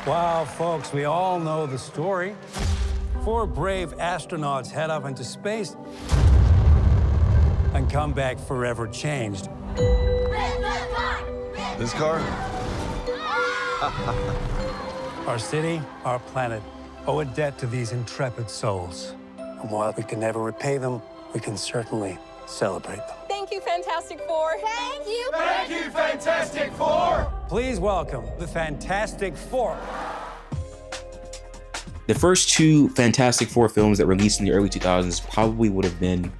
Wow, folks, we all know the story. 4 brave astronauts head off into space and come back forever changed. This car? Our city, our planet, owe a debt to these intrepid souls. And while we can never repay them, we can certainly celebrate them. Thank you, Fantastic Four. Thank you. Thank you, Fantastic Four! Please welcome the Fantastic Four. The first 2 Fantastic Four films that released in the early 2000s probably would have been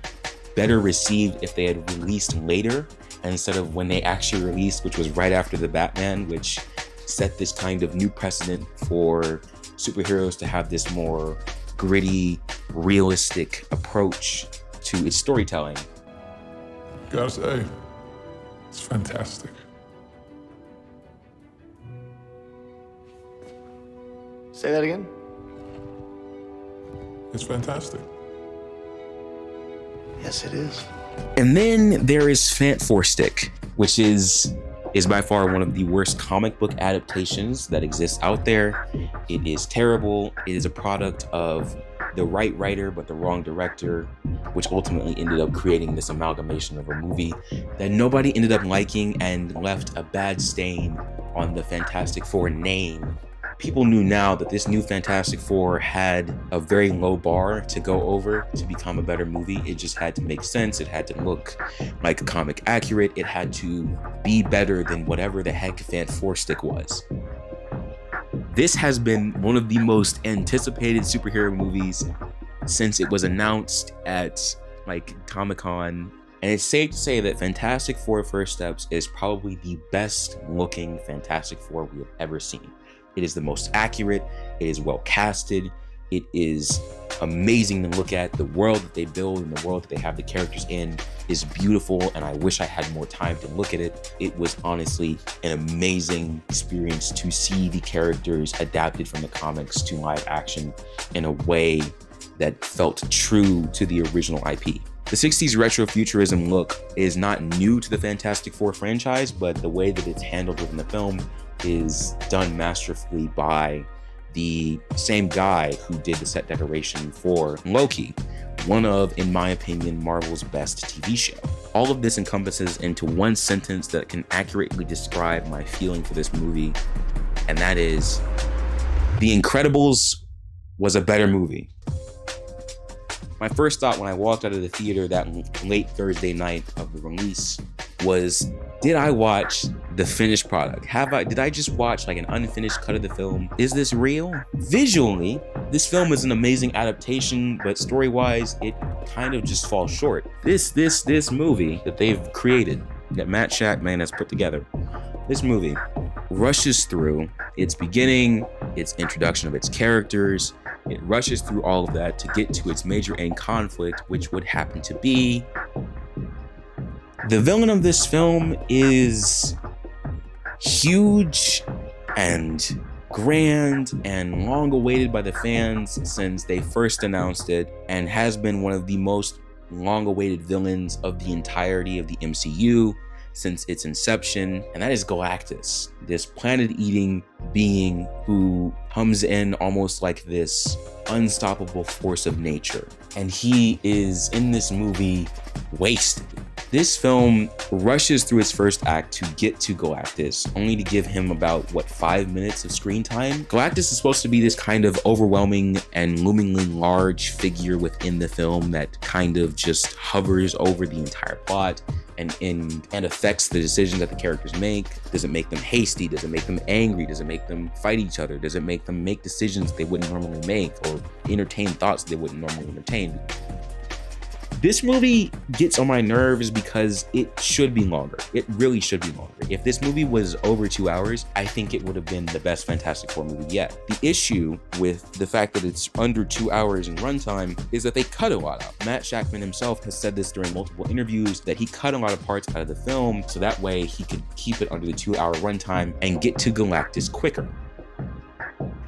better received if they had released later instead of when they actually released, which was right after the Batman, which set this kind of new precedent for superheroes to have this more gritty, realistic approach to its storytelling. Gotta say, it's fantastic. Say that again? It's fantastic. Yes, it is. And then there is Fant4stic, which is by far one of the worst comic book adaptations that exists out there. It is terrible. It is a product of the right writer but the wrong director, which ultimately ended up creating this amalgamation of a movie that nobody ended up liking and left a bad stain on the Fantastic Four name. People knew now that this new Fantastic Four had a very low bar to go over to become a better movie. It just had to make sense. It had to look like comic accurate. It had to be better than whatever the heck Fant4stic was. This has been one of the most anticipated superhero movies since it was announced at Comic-Con. And it's safe to say that Fantastic Four First Steps is probably the best looking Fantastic Four we have ever seen. It is the most accurate, it is well casted, it is amazing to look at. The world that they build and the world that they have the characters in is beautiful, and I wish I had more time to look at it. It was honestly an amazing experience to see the characters adapted from the comics to live action in a way that felt true to the original IP. The 60s retrofuturism look is not new to the Fantastic Four franchise, but the way that it's handled within the film is done masterfully by the same guy who did the set decoration for Loki, one of, in my opinion, Marvel's best TV show. All of this encompasses into one sentence that can accurately describe my feeling for this movie, and that is, The Incredibles was a better movie. My first thought when I walked out of the theater that late Thursday night of the release was, did I watch the finished product? Did I just watch an unfinished cut of the film? Is this real? Visually, this film is an amazing adaptation, but story-wise, it kind of just falls short. This movie that they've created, that Matt Shakman has put together, this movie rushes through its beginning, its introduction of its characters. It rushes through all of that to get to its major end conflict, which would happen to be the villain of this film is huge and grand and long awaited by the fans since they first announced it, and has been one of the most long awaited villains of the entirety of the MCU since its inception, and that is Galactus, this planet-eating being who comes in almost like this unstoppable force of nature. And he is, in this movie, wasted. This film rushes through its first act to get to Galactus, only to give him about, 5 minutes of screen time? Galactus is supposed to be this kind of overwhelming and loomingly large figure within the film that kind of just hovers over the entire plot and affects the decisions that the characters make. Does it make them hasty? Does it make them angry? Does it make them fight each other? Does it make them make decisions they wouldn't normally make or entertain thoughts they wouldn't normally entertain? This movie gets on my nerves because it should be longer. It really should be longer. If this movie was over 2 hours, I think it would have been the best Fantastic Four movie yet. The issue with the fact that it's under 2 hours in runtime is that they cut a lot out. Matt Shakman himself has said this during multiple interviews, that he cut a lot of parts out of the film so that way he could keep it under the 2 hour runtime and get to Galactus quicker.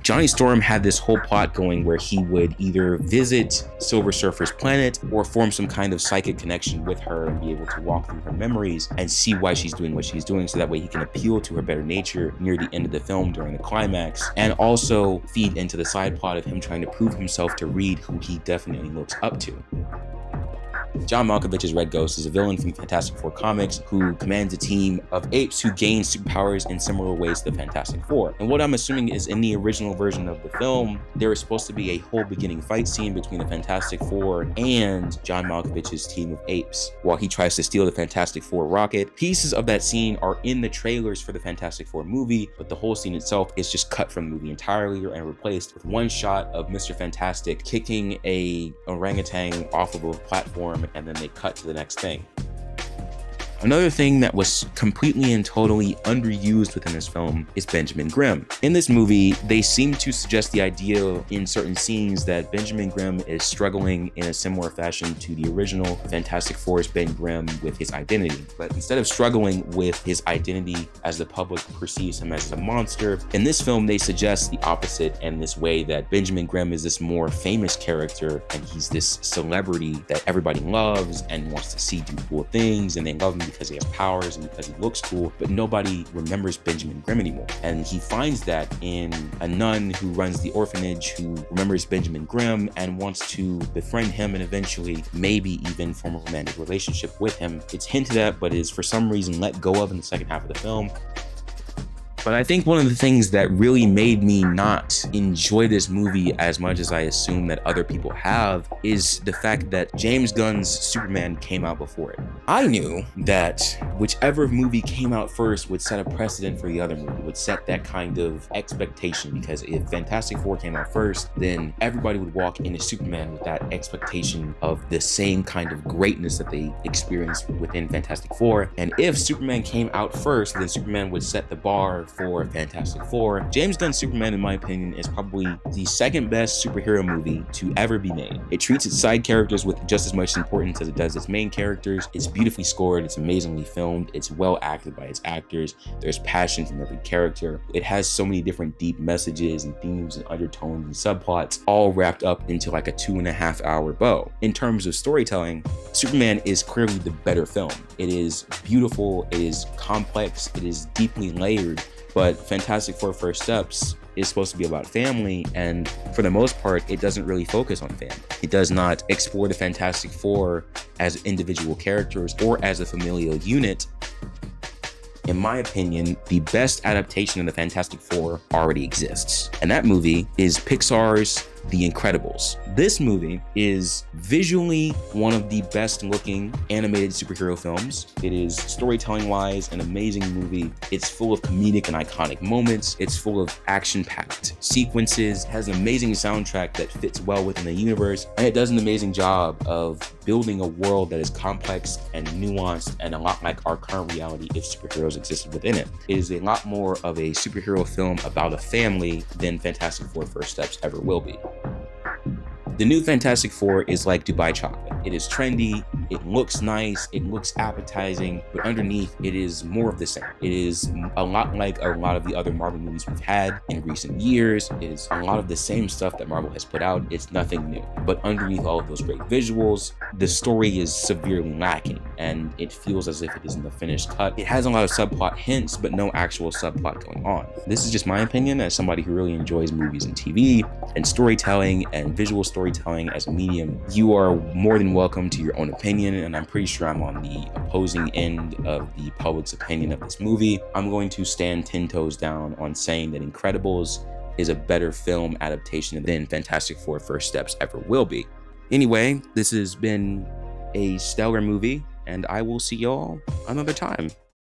Johnny Storm had this whole plot going where he would either visit Silver Surfer's planet or form some kind of psychic connection with her and be able to walk through her memories and see why she's doing what she's doing, so that way he can appeal to her better nature near the end of the film during the climax, and also feed into the side plot of him trying to prove himself to Reed, who he definitely looks up to. John Malkovich's Red Ghost is a villain from Fantastic Four comics who commands a team of apes who gain superpowers in similar ways to the Fantastic Four. And what I'm assuming is in the original version of the film, there was supposed to be a whole beginning fight scene between the Fantastic Four and John Malkovich's team of apes while he tries to steal the Fantastic Four rocket. Pieces of that scene are in the trailers for the Fantastic Four movie, but the whole scene itself is just cut from the movie entirely and replaced with one shot of Mr. Fantastic kicking a orangutan off of a platform, and then they cut to the next thing. Another thing that was completely and totally underused within this film is Benjamin Grimm. In this movie, they seem to suggest the idea in certain scenes that Benjamin Grimm is struggling in a similar fashion to the original Fantastic Four's Ben Grimm with his identity. But instead of struggling with his identity as the public perceives him as a monster, in this film they suggest the opposite in this way, that Benjamin Grimm is this more famous character and he's this celebrity that everybody loves and wants to see do cool things, and they love him because he has powers and because he looks cool, but nobody remembers Benjamin Grimm anymore. And he finds that in a nun who runs the orphanage who remembers Benjamin Grimm and wants to befriend him and eventually maybe even form a romantic relationship with him. It's hinted at, but is for some reason let go of in the second half of the film. But I think one of the things that really made me not enjoy this movie as much as I assume that other people have is the fact that James Gunn's Superman came out before it. I knew that whichever movie came out first would set a precedent for the other movie, would set that kind of expectation, because if Fantastic Four came out first, then everybody would walk into Superman with that expectation of the same kind of greatness that they experienced within Fantastic Four. And if Superman came out first, then Superman would set the bar for Fantastic Four. James Gunn's Superman, in my opinion, is probably the second best superhero movie to ever be made. It treats its side characters with just as much importance as it does its main characters. It's beautifully scored, it's amazingly filmed, it's well acted by its actors, there's passion from every character. It has so many different deep messages and themes and undertones and subplots, all wrapped up into like a 2.5-hour bow. In terms of storytelling, Superman is clearly the better film. It is beautiful, it is complex, it is deeply layered, but Fantastic Four First Steps is supposed to be about family, and for the most part, it doesn't really focus on family. It does not explore the Fantastic Four as individual characters or as a familial unit. In my opinion, the best adaptation of the Fantastic Four already exists, and that movie is Pixar's The Incredibles. This movie is visually one of the best looking animated superhero films. It is storytelling wise an amazing movie. It's full of comedic and iconic moments. It's full of action-packed sequences. It has an amazing soundtrack that fits well within the universe, and it does an amazing job of building a world that is complex and nuanced and a lot like our current reality if superheroes existed within it. It is a lot more of a superhero film about a family than Fantastic Four First Steps ever will be. The new Fantastic Four is like Dubai chocolate. It is trendy, it looks nice, it looks appetizing, but underneath it is more of the same. It is a lot like a lot of the other Marvel movies we've had in recent years. It is a lot of the same stuff that Marvel has put out. It's nothing new. But underneath all of those great visuals, the story is severely lacking, and it feels as if it isn't the finished cut. It has a lot of subplot hints, but no actual subplot going on. This is just my opinion as somebody who really enjoys movies and TV and storytelling and visual storytelling as a medium. You are more than welcome to your own opinion, and I'm pretty sure I'm on the opposing end of the public's opinion of this movie. I'm going to stand 10 toes down on saying that Incredibles is a better film adaptation than Fantastic Four First Steps ever will be. Anyway, this has been a stellar movie, and I will see y'all another time.